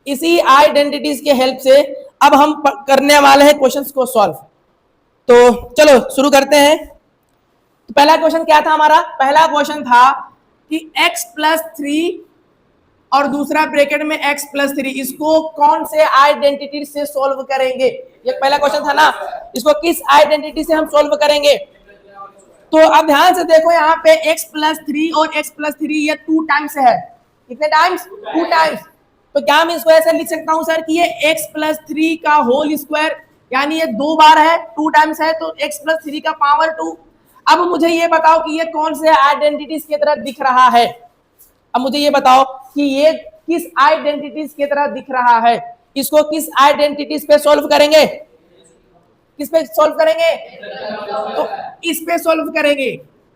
इसी आइडेंटिटीज के हेल्प से अब हम करने वाले हैं क्वेश्चंस को सॉल्व। तो चलो शुरू करते हैं। तो पहला क्वेश्चन क्या था हमारा? पहला क्वेश्चन था कि x प्लस 3 और दूसरा ब्रैकेट में x प्लस 3, इसको कौन से आइडेंटिटी से सोल्व करेंगे? ये पहला क्वेश्चन था ना, इसको किस आइडेंटिटी से हम सोल्व करेंगे? तो अब ध्यान से देखो, यहाँ पे x प्लस 3 और x प्लस 3 ये 2 टाइम्स है। कितने टाइम्स? 2 टाइम्स। तो क्या मैं इसको ऐसे लिख सकता हूं सर कि ये x प्लस 3 का होल स्क्वायर, यानी ये 2 बार है, 2 टाइम्स है, तो x प्लस 3 का पावर 2। अब मुझे ये बताओ कि ये कौन से आइडेंटिटीज की तरह दिख रहा है? अब मुझे ये बताओ कि ये किस आइडेंटिटीज की तरह दिख रहा है? इसको किस आइडेंटिटीज पे सोल्व करेंगे? किस पे सोल्व करेंगे? तो इस पे सोल्व करेंगे।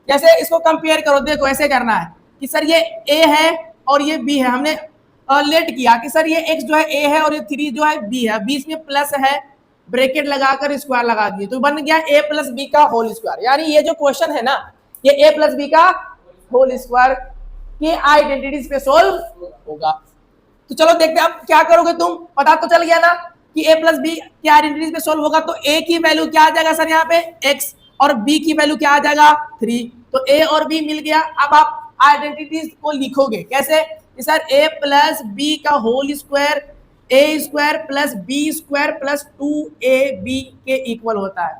जैसे इसको कंपेयर करो, देखो ऐसे करना है कि सर ये a है और ये b है। हमने लेट किया कि सर ये x जो है a है और ये 3 जो है b है, बीच में प्लस है, ब्रैकेट लगाकर स्क्वायर लगा दिए, तो बन गया a प्लस बी का होल स्क्वायर। यानी ये जो क्वेश्चन है ना, ये a प्लस बी का होल स्क्वायर के आइडेंटिटीज पे सोल्व होगा। तो चलो देखते हैं अब क्या करोगे तुम। पता तो चल गया ना कि a प्लस बी के आइडेंटिटीज पे सोल्व होगा। तो a की वैल्यू क्या आ जाएगा सर यहाँ पे? x, और b की वैल्यू क्या आ जाएगा? 3। तो a और b मिल गया। अब आप आइडेंटिटीज को लिखोगे कैसे? सर a प्लस बी का whole square a square plus b square plus 2ab के इक्वल होता है।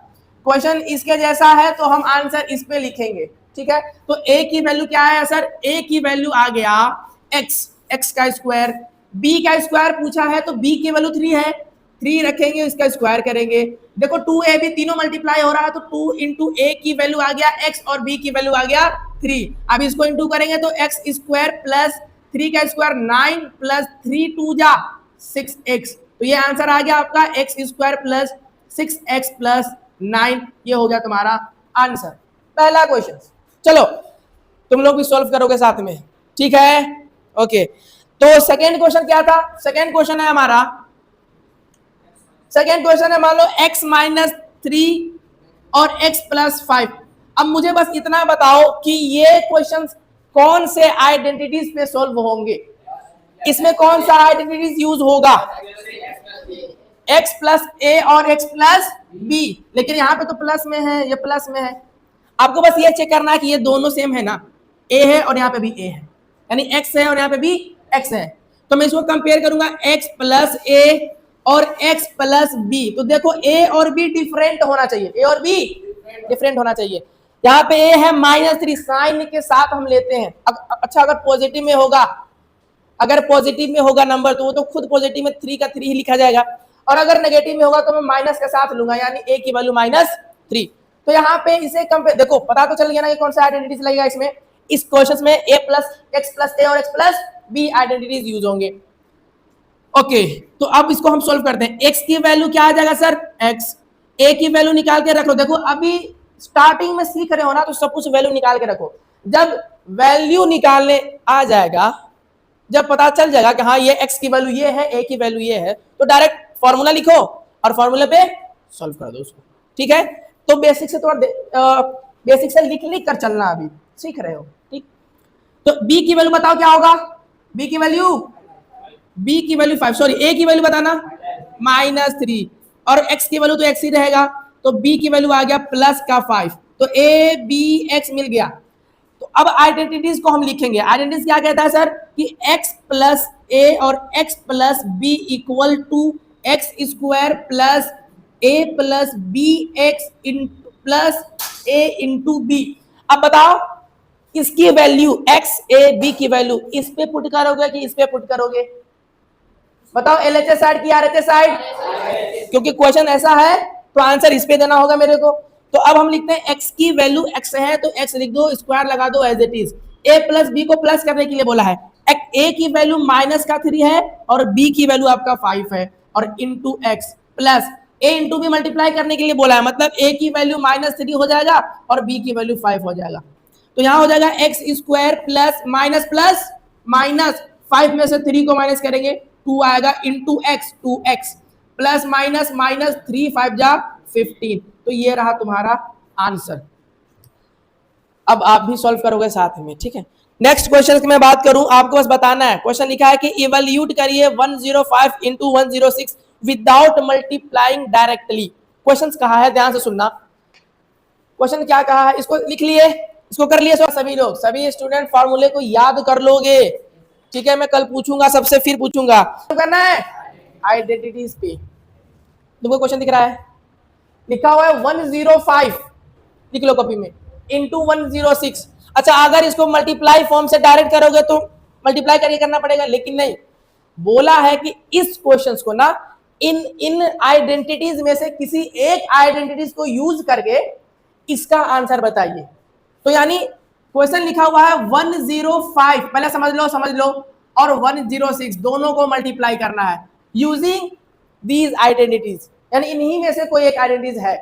क्वेश्चन इसके जैसा है तो हम आंसर इस पे लिखेंगे, ठीक है। तो a की वैल्यू क्या है सर? a की वैल्यू आ गया x का स्क्वायर, b का स्क्वायर पूछा है तो b की वैल्यू 3 है, 3 रखेंगे, इसका स्क्वायर करेंगे। देखो 2ab तीनों मल्टीप्लाई हो रहा है, तो 2 इंटू a की वैल्यू आ गया x और b की वैल्यू आ गया 3। अब इसको इंटू करेंगे तो x स्क्वायर प्लस 3 का स्क्वायर 9 प्लस 3 2 जा 6x। तो ये आंसर आ गया आपका x square plus 6x plus 9। ये हो गया तुम्हारा आंसर, पहला क्वेश्चन। चलो तुम लोग भी सॉल्व करोगे साथ में, ठीक है? ओके, तो सेकेंड क्वेश्चन क्या था? सेकेंड क्वेश्चन है हमारा, सेकेंड क्वेश्चन है मान लो x माइनस 3 और x प्लस 5। अब मुझे बस इतना बताओ कि ये क्वेश्चन कौन से आइडेंटिटीज पे सोल्व होंगे? इसमें कौन सा आइडेंटिटीज यूज होगा? x प्लस a और x प्लस b। लेकिन यहाँ पे तो प्लस में है, ये प्लस में है। आपको बस ये चेक करना है कि ये दोनों सेम है ना, a है और यहाँ पे भी a है, यानी x है और यहाँ पे भी x है। तो मैं इसको कंपेयर करूंगा x प्लस a और x प्लस b। तो देखो a और b डिफरेंट होना चाहिए, a और b डिफरेंट होना चाहिए। यहाँ पे a है -3, साइन के साथ हम लेते हैं। अच्छा, अगर पॉजिटिव में होगा, अगर पॉजिटिव में होगा नंबर तो वो तो खुद पॉजिटिव में 3 का 3 ही लिखा जाएगा, और अगर नेगेटिव में होगा तो मैं माइनस के साथ लूंगा, यानी a की वैल्यू -3। तो यहाँ पे इसे कंपेयर, देखो पता तो चल गया ना कि कौन सा आइडेंटिटीज लगेगा इसमें। इस क्वेश्चन में a plus x plus a और x plus b identities use होंगे। ओके, तो अब इसको हम सोल्व करते हैं। x की वैल्यू क्या आ जाएगा सर? x। a की वैल्यू निकाल के रख लो। देखो अभी स्टार्टिंग में सीख रहे हो ना, तो सब कुछ वैल्यू निकाल के रखो। जब वैल्यू निकालने आ जाएगा, जब पता चल जाएगा कि हाँ ये x की वैल्यू ये है, a की वैल्यू ये है, तो डायरेक्ट फॉर्मूला लिखो और फॉर्मूले पे सॉल्व कर दो उसको, ठीक है? तो बेसिक से थोड़ा बेसिक से लिख कर चलना, अभी सीख रहे हो, ठीक? तो b की वैल्यू बताओ क्या होगा? b की वैल्यू 5, सॉरी a की वैल्यू बताना -3, और x की वैल्यू तो x ही रहेगा, तो b की वैल्यू आ गया प्लस का 5। तो a b x मिल गया। तो अब आइडेंटिटीज को हम लिखेंगे। आइडेंटिटीज क्या कहता है सर? कि x प्लस a और x plus b equal to x square plus a plus b x plus a into b। अब बताओ इसकी वैल्यू x a b की वैल्यू इस पे पुट करोगे कि इस पे पुट करोगे? बताओ, LHS साइड की RHS साइड? क्योंकि क्वेश्चन ऐसा है तो आंसर इस पे देना होगा मेरे को। तो अब हम लिखते हैं x की वैल्यू x है तो x लिख दो, स्क्वायर लगा दो as it is. a plus b को प्लस करने के लिए बोला है। a की वैल्यू -3 है और b की वैल्यू आपका 5 है, और into x plus a into b multiply करने के लिए बोला है, मतलब a की वैल्यू -3 हो जाएगा और b की वैल्यू 5 हो जाएगा। तो यहाँ हो जाएगा x square plus minus plus minus 5 में से 3 को माइनस करेंगे 2 आएगा, into x 2x plus minus minus 3 5 जा 15। तो ये रहा तुम्हारा आंसर। अब आप भी सॉल्व करोगे साथ में, ठीक है? नेक्स्ट क्वेश्चन की मैं बात करूं, आपको बस बताना है। क्वेश्चन लिखा है कि इवैल्यूएट करिए 105 into 106 without multiplying directly. Question कहा है, ध्यान से सुनना। क्वेश्चन क्या कहा है, इसको लिख लिए, इसको कर लिए सभी लोग, सभी स्टूडेंट फॉर्मूले को याद कर लोगे, ठीक है। मैं कल पूछूंगा सबसे, फिर पूछूंगा। तो करना है आइडेंटिटीज पे। तुमको क्वेश्चन दिख रहा है, लिखा हुआ है 105, लिख लो कॉपी में, इंटू 106। अच्छा, अगर इसको मल्टीप्लाई फॉर्म से डायरेक्ट करोगे तो मल्टीप्लाई करके करना पड़ेगा, लेकिन नहीं, बोला है कि इस क्वेश्चंस को ना इन आइडेंटिटीज में से किसी एक आइडेंटिटीज को यूज करके इसका आंसर बताइए। तो यानी क्वेश्चन लिखा हुआ है 105, पहले समझ लो, और 106 दोनों को मल्टीप्लाई करना है यूजिंग दीज आइडेंटिटीज, यानी इन्हीं में से कोई एक आइडेंटिटीज है।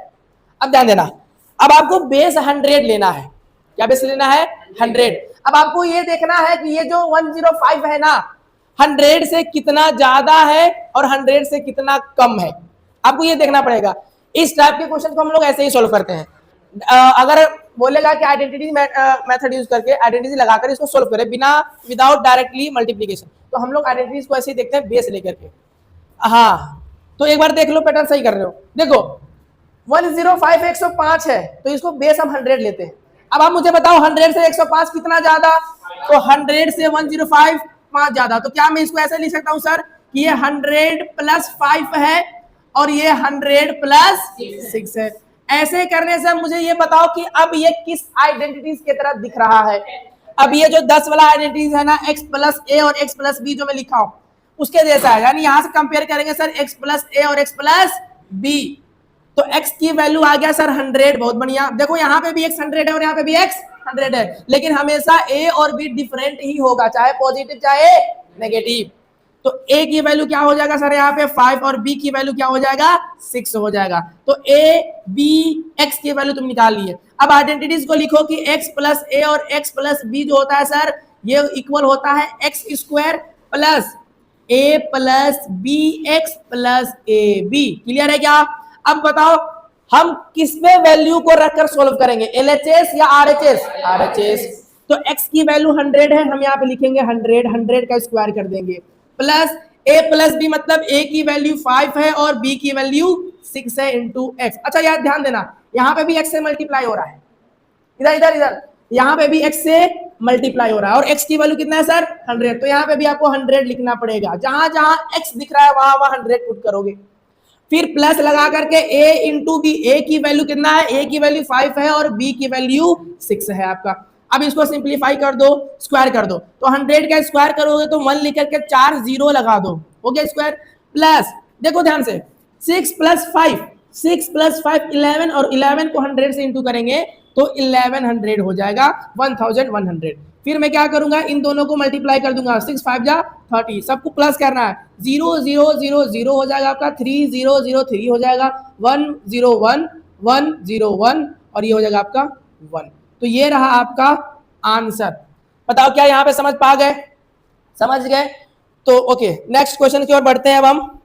अब ध्यान देना, अब आपको बेस 100 लेना है। क्या बेस लेना है? 100। अब आपको ये देखना है कि ये जो 105 है ना, 100 से कितना ज्यादा है और 100 से कितना कम है, आपको ये देखना पड़ेगा। इस टाइप के क्वेश्चन को हम लोग ऐसे ही सोल्व करते हैं। अगर बोलेगा कि आइडेंटिटी मेथड यूज करके, आइडेंटिटी लगाकर इसको सोल्व करें बिना विदाउट डायरेक्टली मल्टीप्लीकेशन, तो हम लोग आइडेंटिटीज को ऐसे ही देखते हैं बेस लेकर के। हाँ, तो एक बार देख लो, पैटर्न सही कर रहे हो। देखो 105 105 है, तो इसको बेस हम 100 लेते हैं। अब आप मुझे बताओ 100 से 105 कितना ज्यादा? तो 100 से 105 5 ज्यादा। तो क्या मैं इसको ऐसे लिख सकता हूं सर कि ये 100 प्लस 5 है और ये 100 प्लस 6 है। ऐसे करने से मुझे ये बताओ कि अब ये किस आइडेंटिटीज की तरह दिख रहा है। अब ये जो 10 वाला आइडेंटिटीज है ना, x प्लस ए और x प्लस बी जो मैं लिखा हूं उसके जैसा है, यानी यहां से कंपेयर करेंगे सर x प्लस ए और x प्लस बी, तो x की वैल्यू आ गया सर 100। बहुत बढ़िया। देखो यहाँ पे भी x 100 है और यहाँ पे भी x 100 है, लेकिन हमेशा a और b डिफरेंट ही होगा, चाहे पॉजिटिव चाहे नेगेटिव। तो a की वैल्यू क्या हो जाएगा सर यहाँ पे 5 और b की वैल्यू क्या हो जाएगा 6 हो जाएगा। तो a b x की वैल्यू तुम निकाल लिए। अब आइडेंटिटीज को लिखो कि x प्लस ए और x प्लस बी जो होता है सर, ये इक्वल होता है x square plus a plus B X plus A B. Clear है क्या? अब बताओ हम किस में वैल्यू को रखकर सॉल्व करेंगे, एलएचएस या आरएचएस? आरएचएस। तो x की वैल्यू 100 है, हम यहाँ पे लिखेंगे 100 का स्क्वायर कर देंगे, प्लस a प्लस बी, मतलब a की वैल्यू 5 है और b की वैल्यू 6 है इंटू x। अच्छा यार ध्यान देना, यहाँ पे भी x से मल्टीप्लाई हो रहा है, इधर इधर इधर, यहाँ पे भी x से मल्टीप्लाई हो रहा है और x की वैल्यू कितना है सर 100, तो यहाँ पे भी आपको 100 लिखना पड़ेगा। जहां जहां x दिख रहा है वहां वहां 100 पुट करोगे, फिर प्लस लगा करके a इंटू बी, a की वैल्यू कितना है, a की वैल्यू 5 है और b की वैल्यू 6 है आपका। अब इसको सिंप्लीफाई कर दो, स्क्वायर कर दो, तो 100 का स्क्वायर करोगे तो 1 लिख करके 4 0 लगा दो, हो गया स्क्वायर। प्लस देखो ध्यान से, 6 प्लस 5, 6 प्लस 5 11, और 11 को 100 से इंटू करेंगे तो 1100 हो जाएगा, 1100। फिर मैं क्या करूंगा, इन दोनों को मल्टीप्लाई कर दूंगा, 6 5 जा 30, सबको प्लस करना है, 0 0 0 0 हो जाएगा आपका, 3 0 0 3 हो जाएगा, 1 0 1 1 0 1, और ये हो जाएगा आपका 1। तो ये रहा आपका आंसर। बताओ क्या यहाँ पे समझ पा गए? समझ गए? तो ओके, नेक्स्ट क्वेश्चन की ओर बढ़ते हैं अब हम।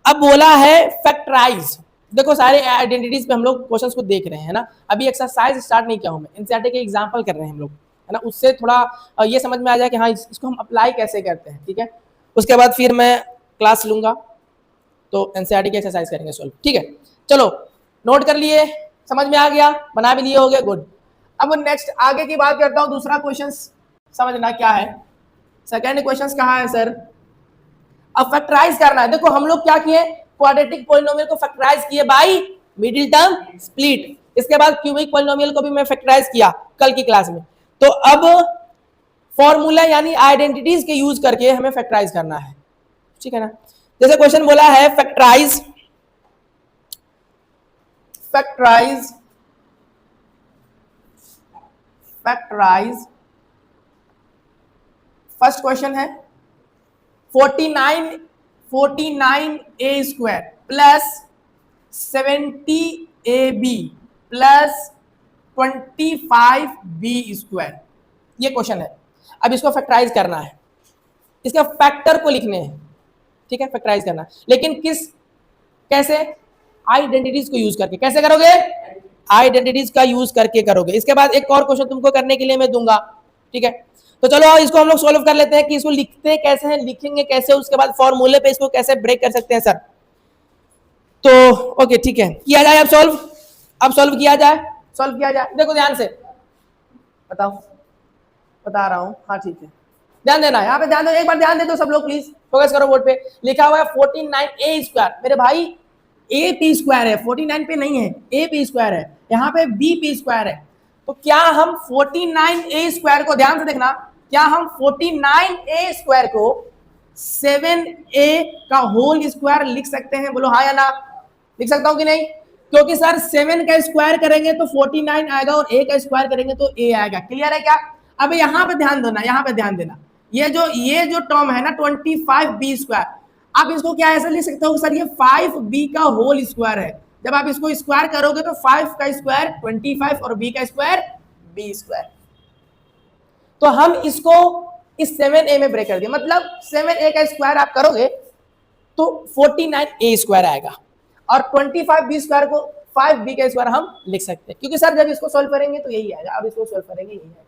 अब बोला है फैक्टराइज। देखो सारे आइडेंटिटीज पे हम लोग क्वेश्चंस को देख रहे हैं ना, अभी एक्सरसाइज स्टार्ट नहीं किया हूं मैं, एनसीईआरटी के एग्जांपल कर रहे हैं हम लोग, है ना, उससे थोड़ा ये समझ में आ जाए कि हाँ इसको हम अप्लाई कैसे करते हैं, ठीक है। उसके बाद फिर मैं क्लास लूंगा तो एनसीईआरटी की एक्सरसाइज करेंगे सॉल्व, ठीक है। चलो नोट कर लिए, समझ में आ गया, बना भी लिए होगे, गुड। अब नेक्स्ट आगे की बात करता हूं, दूसरा क्वेश्चन समझना क्या है। सेकेंड क्वेश्चन कहाँ है सर? अब फैक्टराइज करना है। देखो हम लोग क्या किए, क्वाड्रेटिक पॉलिनोमियल को फैक्टराइज किए बाय मिडिल टर्म स्प्लिट, इसके बाद क्यूबिक पॉलिनोमियल को भी मैं फैक्टराइज किया कल की क्लास में। तो अब फॉर्मूला यानी आइडेंटिटीज के यूज करके हमें फैक्टराइज करना है, ठीक है ना। जैसे क्वेश्चन बोला है factorise factorise factorise first question है 49a square plus 70ab plus 25b square, ये क्वेश्चन है। अब इसको फैक्टराइज करना है, इसका फैक्टर को लिखने हैं, ठीक है, फैक्टराइज करना है। लेकिन कैसे? आइडेंटिटीज को यूज करके। कैसे करोगे? आइडेंटिटीज का यूज करके करोगे। इसके बाद एक और क्वेश्चन तुमको करने के लिए मैं दूंगा, ठीक है। तो चलो आओ इसको हम लोग सॉल्व कर लेते हैं कि इसको लिखते कैसे हैं, लिखेंगे कैसे, उसके बाद फॉर्मूले पे इसको कैसे ब्रेक कर सकते हैं सर। तो ओके ठीक है, किया जाए अब सॉल्व, अब सॉल्व किया जाए, सॉल्व किया जाए। देखो ध्यान से बताओ, बता रहा हूं, हाँ ठीक है, ध्यान देना, यहाँ पे ध्यान दो, एक बार ध्यान दे दो सब लोग, प्लीज फोकस करो बोर्ड पे। लिखा हुआ है 49a स्क्वायर, मेरे भाई ए पी स्क्वायर है, 49 पे नहीं है, ए पी स्क्वायर है, यहाँ पे बी पी स्क्वायर है। तो क्या हम 49a स्क्वायर को, ध्यान से देखना, क्या हम 49a स्क्वायर को 7a का होल स्क्वायर लिख सकते हैं? बोलो हाँ या ना, लिख सकता हूं कि नहीं? क्योंकि सर 7 का स्क्वायर करेंगे तो 49 आएगा और a का स्क्वायर करेंगे तो a आएगा। क्लियर है क्या? अब यहाँ पे ध्यान देना, यहाँ पे ध्यान देना, ये जो टर्म है ना 25b स्क्वायर, आप इसको क्या ऐसे लिख सकते हो सर, ये 5b का होल स्क्वायर है। जब आप इसको स्क्वायर करोगे तो 5 का स्क्वायर 25 और b का स्क्वायर b स्क्वायर। तो हम इसको इस 7a में ब्रेक कर दिया, मतलब 7a का स्क्वायर आप करोगे तो 49a स्क्वायर आएगा और 25b स्क्वायर को 5b का स्क्वायर हम लिख सकते हैं, क्योंकि सर जब इसको सॉल्व करेंगे तो यही आएगा, अब इसको सॉल्व करेंगे यही आएगा।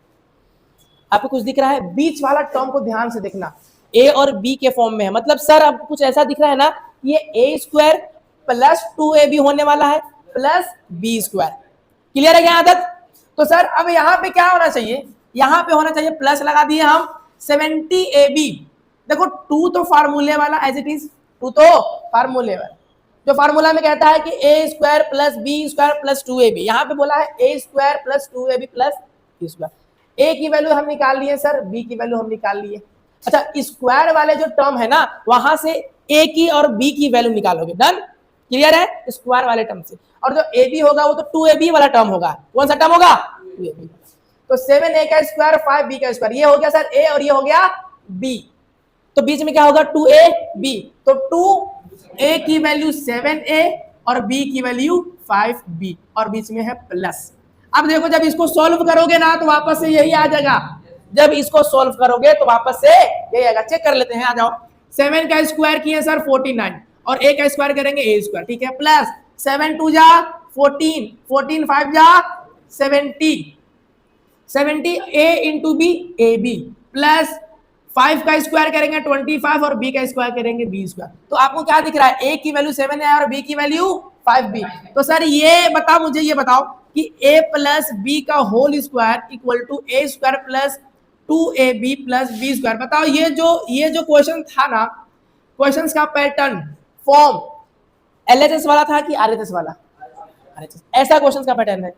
आपको कुछ दिख रहा है? बीच वाला टर्म को ध्यान से देखना, a और b के फॉर्म में है, मतलब सर अब कुछ ऐसा दिख रहा है ना, ये a स्क्वायर प्लस 2ab होने वाला है प्लस b स्क्वायर। क्लियर है क्या आदत? तो सर अब यहाँ पे क्या होना चाहिए, यहाँ पे होना चाहिए प्लस लगा दिए हम 70ab। देखो 2 तो फार्मूले वाला एज इट इज, 2 तो फार्मूले वाला, जो फार्मूला में कहता है कि a square plus b square plus 2ab, यहाँ पे बोला है a square plus 2ab plus b square. a की वैल्यू हम निकाल लिए सर, b की वैल्यू हम निकाल लिए। अच्छा, स्क्वायर वाले जो टर्म है ना, वहां से a की और b की वैल्यू निकालोगे, डन? क्लियर है? स्क्वायर वाले टर्म से, और जो ab होगा वो तो 2ab वाला टर्म होगा। कौन सा टर्म होगा? 2ab। तो 7a का स्क्वायर 5b का स्क्वायर, ये हो गया सर a और ये हो गया b, तो बीच में क्या होगा? 2ab। तो 2a की वैल्यू 7a और b की वैल्यू 5b और बीच में है प्लस। अब देखो जब इसको सॉल्व करोगे ना तो वापस से यही आ जाएगा, जब इसको सॉल्व करोगे तो वापस से यही आएगा। चेक कर लेते हैं, आ जाओ। 7 का स्क्वायर किए सर 49 और a का स्क्वायर करेंगे a स्क्वायर, ठीक है, प्लस 7 2 जा 14, 14 5 जा 70, 70 a into B A B, plus 5 का स्क्वायर करेंगे 25 और b का स्क्वायर करेंगे b स्क्वायर। तो आपको क्या दिख रहा है? a की वैल्यू 7 है और b की वैल्यू 5b। तो सर ये बताओ, मुझे ये बताओ कि a प्लस b का whole square equal to a square plus 2ab plus b square. बताओ ये जो क्वेश्चन था ना, क्वेश्चंस का पैटर्न फॉर्म LHS वाला था कि RHS वाला? RHS। ऐसा क्वेश्चंस का पैटर्न है।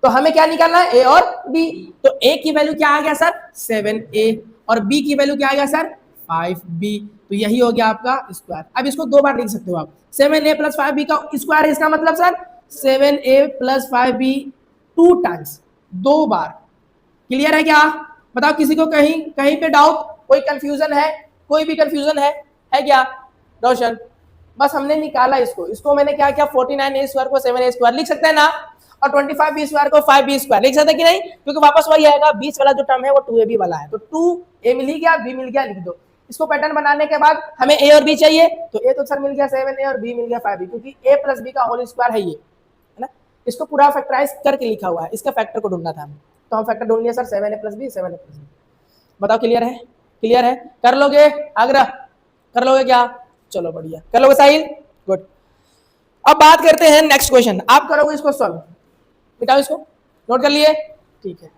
तो हमें क्या निकालना है? a और b। तो a की वैल्यू क्या आ गया सर? 7a और b की वैल्यू क्या आ गया सर? 5b। तो यही हो गया आपका स्क्वायर। अब इसको दो बार लिख सकते हो आप, 7a प्लस 5b का स्क्वायर है, इसका मतलब sir 7a plus 5b 2 times, 2 बार। क्लियर है क्या? बताओ किसी को कहीं पे डाउट, कोई कंफ्यूजन है? कोई भी कंफ्यूजन है क्या रोशन? बस हमने निकाला इसको मैंने क्या किया, 49a स्क्वायर को 7a स्क्वायर लिख सकते हैं ना, और 25b स्क्वायर को 5b स्क्वायर लिख सकते हैं कि नहीं? क्योंकि वापस वही आएगा, बीच वाला जो टर्म है वो 2ab वाला है, तो 2a मिल गया, b मिल गया, लिख दो। इसको पैटर्न बनाने के बाद हमें a और b चाहिए, तो a तो सर मिल गया 7a और b मिल गया 5b, क्योंकि a प्लस b का होल स्क्वायर है ये, है ना? इसको पूरा फैक्टराइज करके लिखा हुआ है, इसका फैक्टर को ढूंढना था हमें, तो हम फैक्टर ढूंढ लिया sir 7a plus b, 7a plus b। बताओ क्लियर है? क्लियर है? कर लोगे? आग्रह कर लोगे क्या? चलो बढ़िया, कर लोगे साहिल? गुड। अब बात करते हैं नेक्स्ट क्वेश्चन। आप करोगे इसको सॉल्व, मिटाओ इसको, नोट कर लिए? ठीक है,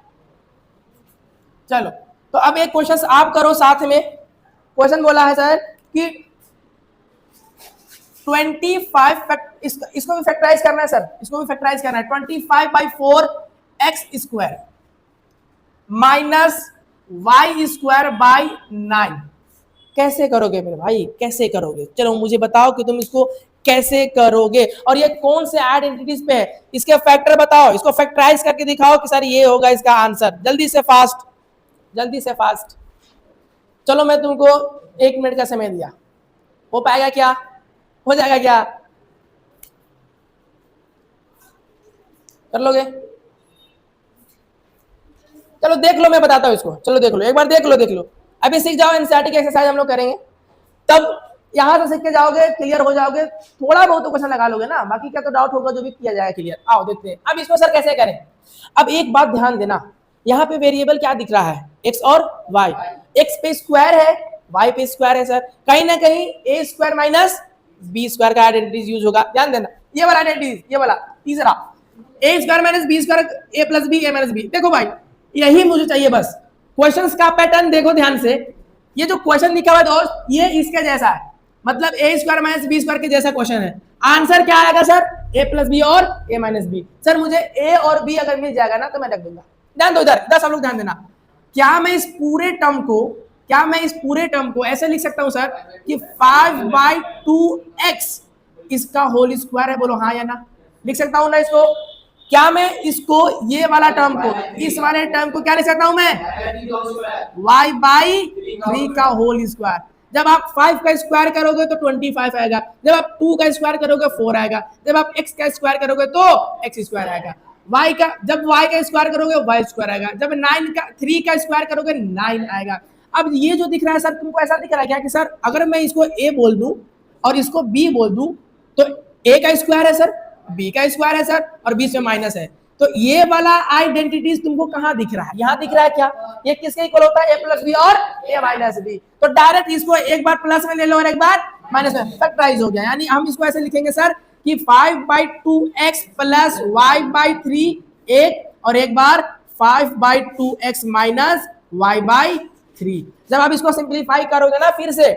चलो। तो अब एक क्वेश्चन आप करो साथ में। क्वेश्चन बोला है सर कि 25 इसको भी फैक्टराइज करना है सर, इसको भी फैक्टराइज करना है। 25/4 x square minus y square by 9। कैसे करोगे मेरे भाई, कैसे करोगे? चलो मुझे बताओ कि तुम इसको कैसे करोगे, और ये कौन से आइडेंटिटीज पे है, इसके फैक्टर बताओ, इसको फैक्टराइज करके दिखाओ कि सर ये होगा इसका आंसर। जल्दी से फास्ट, जल्दी से फास्ट। चलो मैं तुमको 1 मिनट का समय दिया, हो पाएगा क्या? हो जाएगा क्या? कर लोगे? चलो देख लो, मैं बताता हूँ इसको। चलो देख लो, एक बार देख लो। अभी सीख जाओ, एनसीईआरटी की एक्सरसाइज हम लोग करेंगे, तब यहां से सीख के जाओगे, क्लियर हो जाओगे, थोड़ा बहुत तो क्वेश्चन लगा लोगे ना, बाकी क्या तो डाउट होगा जो भी किया जाएगा क्लियर। आओ देखते हैं अब इसको सर कैसे करें। अब एक बात ध्यान देना, यहाँ पे वेरिएबल क्या दिख रहा है, x और y। x पे स्क्वायर है, y पे स्क्वायर है सर, कहीं ना कहीं a square minus b square का आइडेंटिटीज यूज होगा, ध्यान देना ये वाला आइडेंटिटीज, ये वाला तीसरा a square minus b square a plus b a minus b। देखो भाई यही मुझे चाहिए बस, क्वेश्चंस का पैटर्न देखो ध्यान से, ये जो क्वेश्चन लिखा हुआ है दोस्त ये इसके जैसा है, मतलब a square minus b square के जैसा क्वेश्चन है। आंसर क्या आएगा सर, a प्लस बी और a माइनस बी। सर मुझे a और b अगर मिल जाएगा ना तो मैं रख दूंगा। ध्यान दो इधर सब लोग ध्यान देना, क्या मैं इस पूरे टर्म को ऐसे लिख सकता हूं सर कि 5/2x इसका होल स्क्वायर है, बोलो हाँ या ना, लिख सकता हूं ना इसको? क्या मैं इसको ये वाला टर्म को, इस वाले टर्म को क्या लिख सकता हूं मैं, y/3 का होल स्क्वायर। जब आप 5 का स्क्वायर करोगे तो 25 आएगा, जब आप 2 का स्क्वायर करोगे 4 आएगा, जब आप x का स्क्वायर करोगे तो x स्क्वायर आएगा, जब y का स्क्वायर करोगे y स्क्वायर आएगा, जब 3 का स्क्वायर करोगे 9 आएगा। अब ये जो दिख रहा है सर तुमको ऐसा दिख रहा है क्या कि सर अगर मैं इसको a बोल दूं और इसको b बोल दूं तो a का स्क्वायर है सर, b का स्क्वायर है सर और बीच में माइनस है, तो ये वाला आइडेंटिटीज तुमको कहाँ दिख रहा है, यहाँ दिख रहा है क्या, ये किसके इक्वल होता है, a प्लस बी और a माइनस बी। तो डायरेक्ट इसको एक बार प्लस में ले लो और एक बार माइनस में, फैक्टराइज हो गया। यानी हम इसको ऐसे लिखेंगे सर कि 5/2x प्लस y/3 एक और एक बार 5/2x माइनस y/3। जब आप इसको सिंप्लीफाई करोगे ना फिर से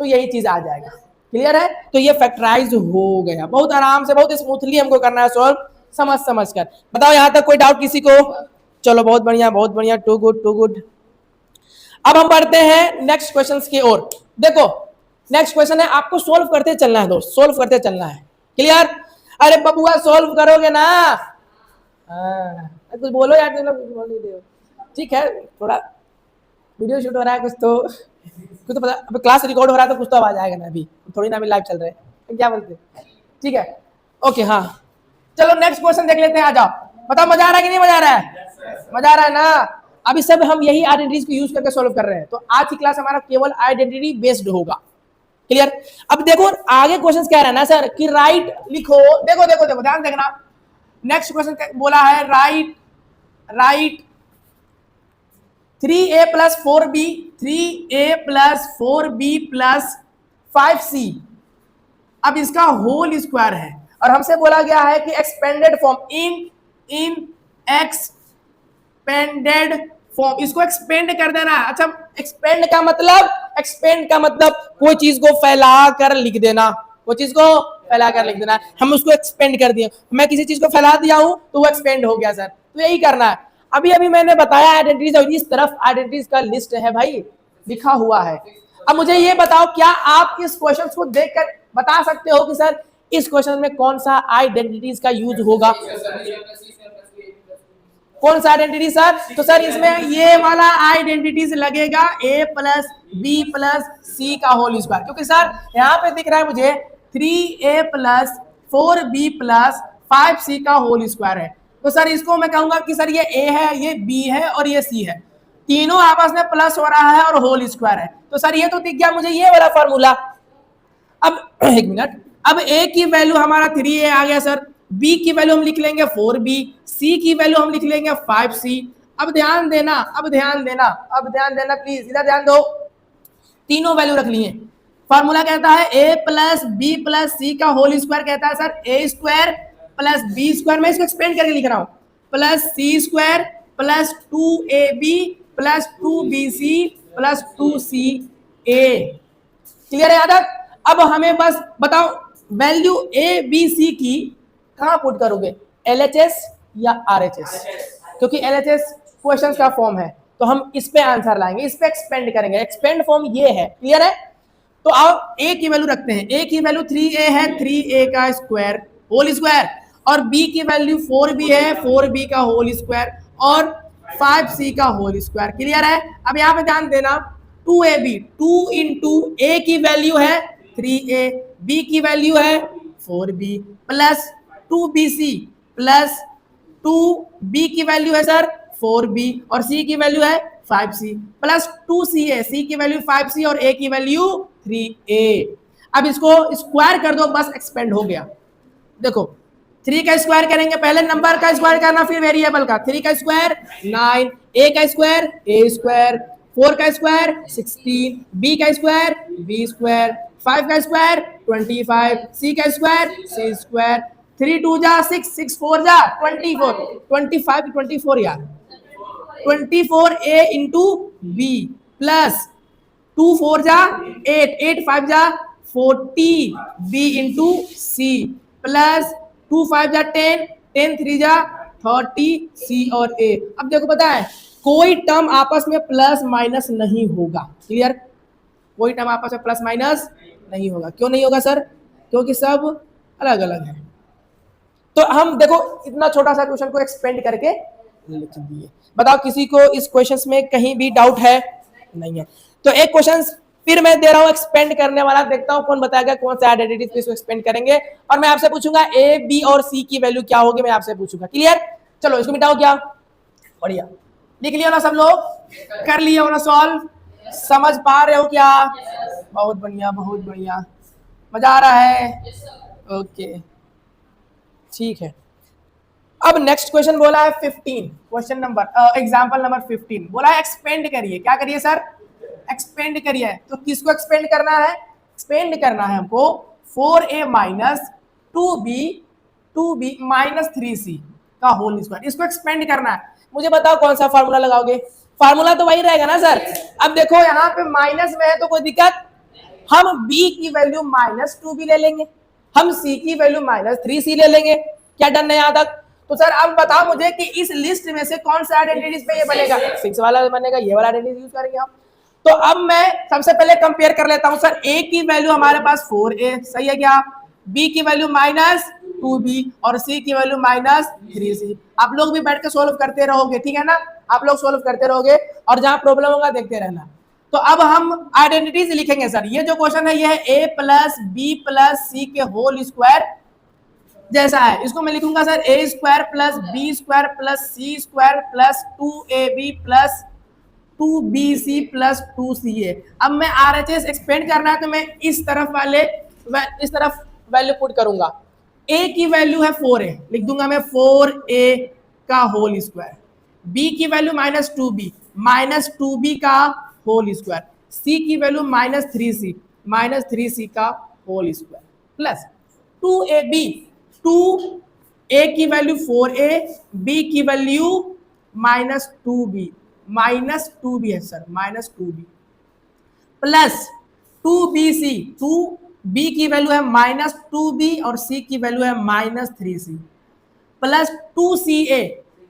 तो यही चीज आ जाएगा, क्लियर है? तो ये फैक्टराइज हो गया, बहुत आराम से बहुत स्मूथली हमको करना है सॉल्व, समझ कर। बताओ यहाँ तक कोई डाउट किसी को? चलो बहुत बढ़िया, टू गुड। अब हम बढ़ते हैं नेक्स्ट क्वेश्चंस की ओर। देखो नेक्स्ट क्वेश्चन है, आपको सोल्व करते चलना है दोस्त, सोल्व करते चलना है, क्लियर? अरे बबुआ सोल्व करोगे ना, कुछ बोलो यार, तुम लोग कुछ बोल नहीं रहे हो, ठीक है? थोड़ा वीडियो शूट हो रहा है, कुछ तो पता, अब क्लास रिकॉर्ड हो रहा है तो कुछ तो आवाज आएगा ना, अभी थोड़ी ना अभी लाइव चल रहे हैं, क्या बोलते हैं? ठीक है, ओके, हाँ चलो नेक्स्ट क्वेश्चन देख लेते हैं, आ जाओ। बताओ मजा आ रहा है कि नहीं मजा आ रहा है? मजा आ रहा है ना? अभी सब हम यही आइडेंटिटीज को यूज करके सॉल्व कर रहे हैं, तो आज की क्लास हमारा केवल आइडेंटिटी बेस्ड होगा, क्लियर? अब देखो आगे क्वेश्चन क्या रहना है सर कि राइट लिखो, देखो ध्यान देखना, नेक्स्ट क्वेश्चन बोला है right 3a plus 4b plus 5c। अब इसका होल स्क्वायर है और हमसे बोला गया है कि एक्सपेंडेड फॉर्म, इन एक्सपेंडेड फॉर्म, इसको एक्सपेंड कर देना है। अच्छा एक्सपेंड का मतलब कोई चीज को फैला कर लिख देना, हम उसको एक्सपेंड कर दिए, मैं किसी चीज को फैला दिया हूं तो वो एक्सपेंड हो गया सर, तो यही करना है। अभी मैंने बताया आइडेंटिटीज, और इस तरफ आइडेंटिटीज का लिस्ट है भाई, लिखा हुआ है। अब मुझे ये बताओ, क्या आप इस क्वेश्चन को देखकर बता सकते हो कि सर इस क्वेश्चन में कौन सा आइडेंटिटीज का यूज होगा? कौन सा आइडेंटिटी सर? तो सर इसमें ये वाला आइडेंटिटीज लगेगा, a plus b plus c का होल स्क्वायर, क्योंकि सर यहाँ पे दिख रहा है मुझे 3a plus 4b plus 5c का होल स्क्वायर है। तो सर इसको मैं कहूंगा कि सर ये a है, ये b है और ये c है, तीनों आपस में प्लस हो रहा है और होल स्क्वायर है, तो सर ये तो दिख गया मुझे ये वाला फॉर्मूला। अब एक मिनट, अब a की वैल्यू हमारा 3a आ गया सर, b की वैल्यू हम लिख लेंगे 4b, c की वैल्यू हम लिख लेंगे 5c। अब ध्यान देना प्लीज, इधर ध्यान दो, तीनों वैल्यू रख लिए। फॉर्मूला कहता है a plus b plus c का होल स्क्वायर कहता है sir a square plus b square, मैं इसको एक्सपेंड करके लिख रहा हूं, plus c square plus 2ab plus 2bc plus 2ca। Clear है यहाँ तक? अब हमें बस बताओ वैल्यू a b c की कहां पुट करोगे, LHS या RHS? क्योंकि LHS क्वेश्चंस का फॉर्म है तो हम इस पे आंसर लाएंगे, इस पे एक्सपेंड करेंगे, एक्सपेंड फॉर्म ये है, क्लियर है? तो आप a की वैल्यू रखते हैं, a की वैल्यू 3a है, 3a का स्क्वायर होल स्क्वायर, और b की वैल्यू 4b है, 4b का होल स्क्वायर और 5c का होल स्क्वायर, क्लियर है? अब यहाँ पे ध्यान देना, 2ab, 2 इंटू a की वैल्यू है 3a, b की वैल्यू है 4b plus 2bc plus 2b की वैल्यू है सर 4b और c की वैल्यू है 5c प्लस 2ca, c की वैल्यू 5c और a की वैल्यू 3a। अब इसको स्क्वायर कर दो, बस एक्सपेंड हो गया। देखो 3 का स्क्वायर करेंगे, पहले नंबर का स्क्वायर करना फिर वेरिएबल का। 3 का स्क्वायर 9, a का स्क्वायर a स्क्वायर, 4 का स्क्वायर 16, b का स्क्वायर b स्क्वायर, 5 का स्क्वायर 25, c का स्क्वायर c स्क्वायर, 3 2 जा 6, 6 4 जा 24, 25 24 यार, 24a इंटू b प्लस 2 4 जा 8, 8 5 जा 40 b इंटू c प्लस 2 5 जा 10, 10 3 जा 30 c और a। अब देखो पता है कोई टर्म आपस में प्लस माइनस नहीं होगा, क्लियर? कोई टर्म आपस में प्लस माइनस नहीं होगा। क्यों नहीं होगा सर? क्योंकि सब अलग अलग है। तो हम देखो इतना छोटा सा क्वेश्चन को एक्सपेंड करके लिख दिए। बताओ किसी को इस क्वेश्चन में कहीं भी डाउट है? नहीं है। तो एक क्वेश्चन फिर मैं दे रहा हूं एक्सपेंड करने वाला, देखता हूं कौन बताएगा कौन सा आइडेंटिटी पे इसको एक्सपेंड करेंगे। और मैं आपसे पूछूंगा ए बी और सी की वैल्यू क्या होगी, मैं आपसे पूछूंगा। क्लियर? चलो इसको मिटाओ। क्या बढ़िया, लिख लिया ना सब लोग? कर लिए हो ना सॉल्व? समझ पा रहे हो क्या? बहुत बढ़िया, बहुत बढ़िया, मजा आ रहा है? ओके ठीक है। अब नेक्स्ट क्वेश्चन बोला है 15, क्वेश्चन नंबर एग्जांपल नंबर 15 बोला है एक्सपेंड करिए। क्या करिए सर? एक्सपेंड करिए। तो किसको एक्सपेंड करना है? एक्सपेंड करना है हमको 4a minus 2b minus 3c का होल स्क्वायर, इसको एक्सपेंड करना है। मुझे बताओ कौन सा फार्मूला लगाओगे? फार्मूला तो वही रहेगा ना सर। अब देखो यहाँ पे माइनस में है तो कोई दिक्कत, हम b की वैल्यू माइनस 2b ले लेंगे, हम c की वैल्यू माइनस 3c ले लेंगे। क्या डन है यहाँ तक? तो सर अब बताओ मुझे कि इस लिस्ट में से कौन सा आइडेंटिटीज पे ये बनेगा? 6 वाला बनेगा, ये वाला आइडेंटिटी यूज करेंगे हम। तो अब मैं सबसे पहले कंपेयर कर लेता हूं सर। a की वैल्यू हमारे पास 4a, सही है क्या? b की वैल्यू माइनस 2b और c की वैल्यू माइनस 3c। आप लोग भी बैठ के सोल्व करते रहोगे, ठीक है ना? आप लोग सोल्व करते रहोगे और जहां प्रॉब्लम होगा देखते रहना। तो अब हम आइडेंटिटीज लिखेंगे सर। ये जो क्वेश्चन है ये है a plus b plus c के होल स्क्वायर जैसा है। इसको मैं लिखूंगा sir a square plus b square plus c square plus 2ab plus 2bc plus 2ca। अब मैं RHS एक्सपेंड करना है तो मैं इस तरफ वैल्यू पुट करूंगा। a की वैल्यू है 4a, लिख दूंगा मैं 4a का होल स्क्वायर, b की वैल्यू माइनस 2b का होल स्क्वायर, c की वैल्यू माइनस 3c का whole square plus 2ab, 2a की वैल्यू 4a, b की वैल्यू माइनस 2b है sir, minus 2b plus 2bc, 2b की वैल्यू है माइनस 2b और c की वैल्यू है minus 3c plus 2ca,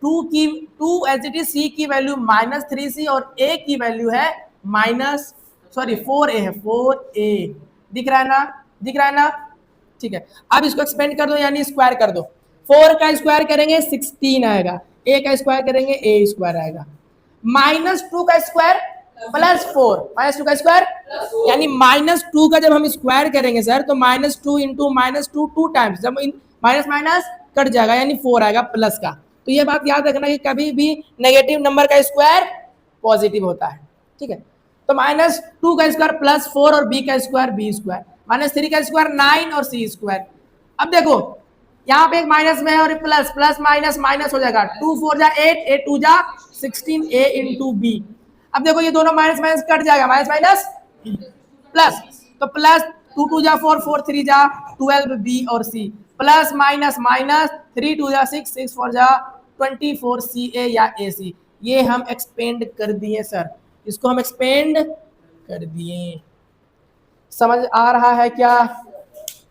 2 as it is c की वैल्यू माइनस 3c और a की वैल्यू है माइनस 4a है, 4a दिख रहा है ना? ठीक है। अब इसको एक्सपेंड कर दो यानी स्क्वायर कर दो। 4 का स्क्वायर करेंगे 16 आएगा, a का स्क्वायर करेंगे a स्क्वायर आएगा, माइनस 2 का स्क्वायर प्लस 4, माइनस 2 का स्क्वायर यानी माइनस 2 का जब हम स्क्वायर करेंगे सर तो माइनस 2 इंटू माइनस 2 टाइम्स, जब माइनस माइनस कट जाएगा यानी 4 आएगा प्लस का। तो ये बात याद रखना कि कभी भी नेगेटिव नंबर का स्क्वायर पॉजिटिव होता है, ठीक है? तो माइनस 2 का स्क्वायर प्लस 4 और b का स्क्वायर b स्क्वायर, माइनस 3 का स्क्वायर 9 और c स्क्वायर। अब देखो यहाँ पे एक माइनस में है और प्लस, प्लस माइनस माइनस हो जाएगा, 2 4 जा 8, 8 2 जा 16a इंटू b। अब देखो ये दोनों माइनस माइनस कट जाएगा, माइनस माइनस प्लस, तो प्लस 2 2 जा 4, 4 3 जा 12b और c प्लस माइनस माइनस 3 2 जा 6, 6 4 जा 24ca या ac। ये हम एक्सपेंड कर दिए सर, इसको हम एक्सपेंड कर दिए। समझ आ रहा है क्या?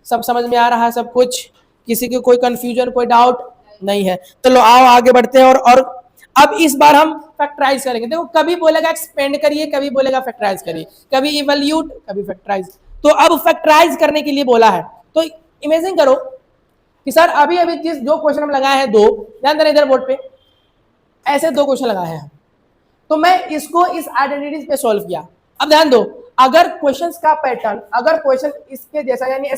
सब समझ में आ रहा है सब कुछ? किसी को कोई कंफ्यूजन, कोई डाउट नहीं है? चलो आओ आगे बढ़ते हैं और अब इस बार हम फैक्टराइज करेंगे। देखो कभी बोलेगा एक्सपेंड करिए, कभी बोलेगा फैक्टराइज करिए, कभी इवैल्यूट, कभी फैक्टराइज। तो अब फैक्टराइज करने के लिए बोला है। तो इमेजिन करो कि सर अभी जिस 2 क्वेश्चन हम लगाए हैं, 2 ध्यान देना इधर बोर्ड पे, ऐसे 2 क्वेश्चन लगाए हैं तो मैं इसको इस आइडेंटिटीज पे सॉल्व किया। अब ध्यान दो, अगर क्वेश्चंस का पैटर्न, अगर क्वेश्चन इसके जैसा यानी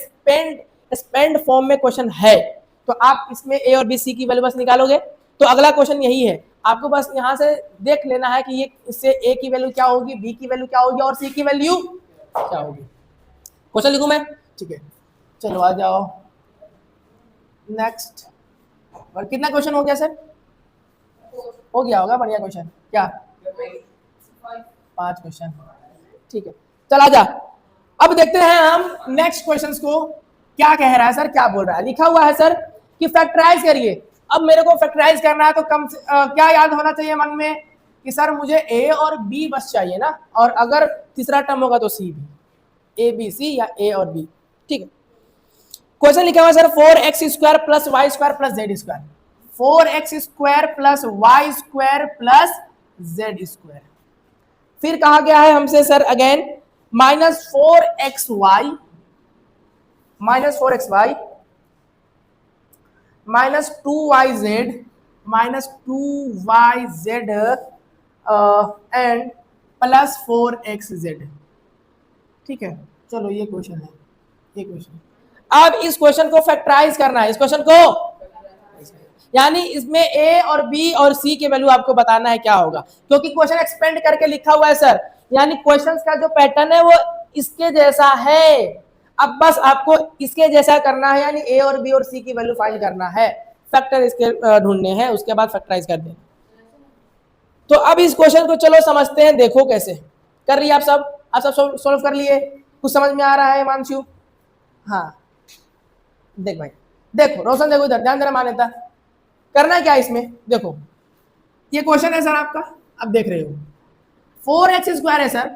स्पेंड फॉर्म में क्वेश्चन है तो आप इसमें a और b c की वैल्यू बस निकालोगे। तो अगला क्वेश्चन यही है, आपको बस यहां से देख लेना है कि ये इससे a की वैल्यू क्या होगी, b की वैल्यू क्या होगी और c की वैल्यू क्या होगी। क्वेश्चन लिखूं मैं? ठीक है, चलो आ जाओ नेक्स्ट। और कितना क्वेश्चन हो गया सर? हो गया होगा, बढ़िया क्वेश्चन। क्या 5 क्वेश्चन, ठीक है। चला जा, अब देखते हैं हम नेक्स्ट क्वेश्चंस को क्या कह रहा है सर, क्या बोल रहा है। लिखा हुआ है सर कि फैक्टराइज करिए। अब मेरे को फैक्टराइज करना है तो क्या याद होना चाहिए मन में कि सर मुझे ए और बी बस चाहिए ना, और अगर तीसरा टर्म होगा तो सी भी, ए बी सी या ए और बी, ठीक है। क्वेश्चन लिखा हुआ है sir 4x square plus y square plus z square, 4x square plus y square plus z square. फिर कहा गया है हमसे sir again -4xy minus 2yz minus 2yz and plus 4xz, ठीक है। चलो ये क्वेश्चन है, ये क्वेश्चन। अब इस क्वेश्चन को फैक्टराइज करना है, इस क्वेश्चन को, यानी इसमें ए और बी और सी के वैल्यू आपको बताना है क्या होगा, क्योंकि क्वेश्चन एक्सपेंड करके लिखा हुआ है सर, यानी क्वेश्चन का जो पैटर्न है वो इसके जैसा है। अब बस आपको इसके जैसा करना है, यानी ए और बी और सी की वैल्यू फाइंड करना है, फैक्टर इसके ढूंढने हैं, उसके बाद फैक्टराइज कर देना। तो अब इस क्वेश्चन को चलो समझते हैं, देखो कैसे कर रही है आप सब सोल्व कर लिए, कुछ समझ में आ रहा है हिमांशु? हाँ देख भाई, देखो रोशन, देखो इधर ध्यान देना, मान्यता करना क्या इसमें। देखो ये क्वेश्चन है सर आपका, अब देख रहे हो 4x स्क्वायर है सर,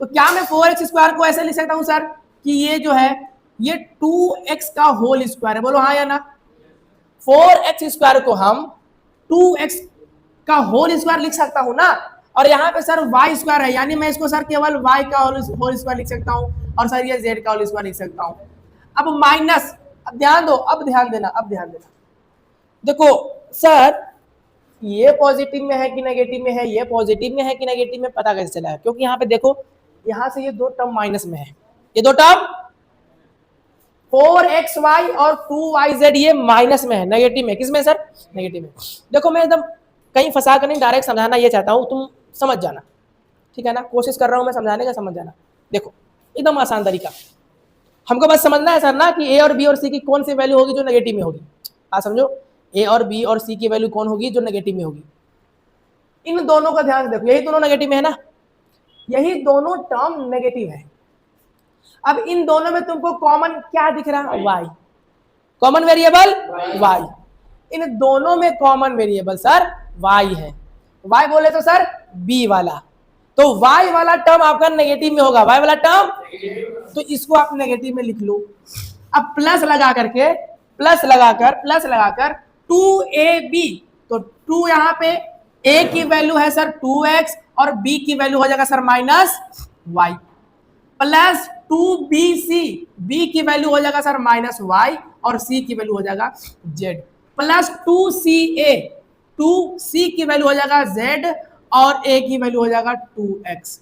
तो क्या मैं 4x स्क्वायर को ऐसे लिख सकता हूं सर कि ये जो है ये 2x का होल स्क्वायर है, बोलो हाँ या ना। 4x स्क्वायर को हम 2x का होल स्क्वायर लिख सकता हूं ना, और यहाँ पे सर y स्क्वायर है, यानी मैं इसको सर केवल y का होल स्क्वायर लिख सकता हूं, और सर ये z का होल स्क्वायर लिख सकता हूं। अब माइनस, अब ध्यान दो, अब ध्यान देना, अब ध्यान देना। देखो सर ये पॉजिटिव में है कि नेगेटिव में है, ये पॉजिटिव में है कि नेगेटिव में, पता कैसे चला है? क्योंकि यहाँ पे देखो, यहाँ से ये दो टर्म माइनस में है, ये दो टर्म 4xy और 2yz ये माइनस में है, नेगेटिव में। किसमें सर? नेगेटिव में। देखो मैं एकदम कहीं फंसा कर नहीं, डायरेक्ट समझाना ये चाहता हूँ, तुम समझ जाना, ठीक है ना। कोशिश कर रहा हूँ मैं समझाने का, समझ जाना। देखो एकदम आसान तरीका, हमको बस समझना है सर ना कि ए और बी और सी की कौन सी वैल्यू होगी जो नेगेटिव में होगी। आप समझो, ए और बी और सी की वैल्यू कौन होगी जो नेगेटिव में होगी। इन दोनों का ध्यान देखो, यही दोनों नेगेटिव में है ना, यही दोनों टर्म नेगेटिव है। अब इन दोनों में तुमको कॉमन क्या दिख रहा है? y, common variable y। इन दोनों में कॉमन वेरिएबल सर y है। y बोले तो सर b वाला, तो y वाला टर्म आपका नेगेटिव में होगा, y वाला टर्म, तो इसको आप नेगेटिव में लिख लो। अब प्लस लगा करके, प्लस लगाकर 2ab, तो 2 यहाँ पे a की वैल्यू है सर 2x और b की वैल्यू हो जाएगा sir -y, plus 2bc, b की वैल्यू हो जाएगा सर -y और c की वैल्यू हो जाएगा z, प्लस 2ca, 2c की वैल्यू हो जाएगा z और a की वैल्यू हो जाएगा 2x।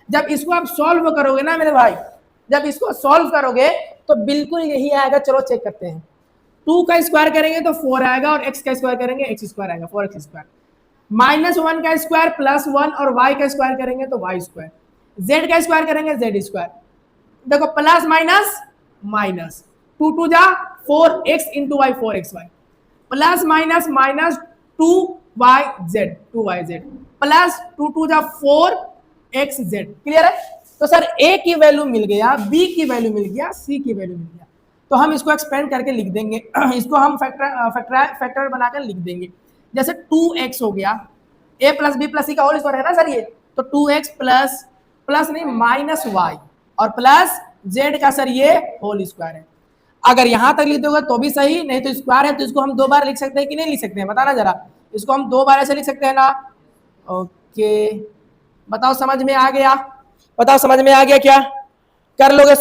जब इसको आप सॉल्व करोगे ना मेरे भाई, जब इसको सॉल्व करोगे तो बिल्कुल यही आएगा। चलो चेक करते हैं, 2 का स्क्वायर करेंगे तो 4 आएगा, और x का स्क्वायर करेंगे x स्क्वायर आएगा, 4x स्क्वायर, -1 का स्क्वायर +1 और y का स्क्वायर करेंगे तो y स्क्वायर, z का स्क्वायर करेंगे z स्क्वायर। देखो प्लस माइनस माइनस, 2 2 जा 4x into y 4xy, plus minus minus 2yz 2yz, plus 2 2 जा 4xz। क्लियर है? तो सर a की वैल्यू मिल गया, b की वैल्यू मिल गया, c की वैल्यू मिल गया, तो हम इसको एक्सपेंड करके लिख देंगे, इसको हम फैक्टर बनाकर लिख देंगे। जैसे 2x हो गया, a plus b plus c का होल स्क्वायर है ना सर ये, तो 2x प्लस नहीं -y और प्लस z का सर ये होल स्क्वायर है। अगर यहां तक लिख दोगे तो भी सही, नहीं तो स्क्वायर है तो इसको हम 2 बार लिख सकते हैं कि नहीं लिख सकते हैं, बताना जरा। इसको हम 2 बार ऐसे लिख सकते हैं ना। ओके बताओ समझ में आ गया? बताओ समझ में आ गया क्या? कर लोगे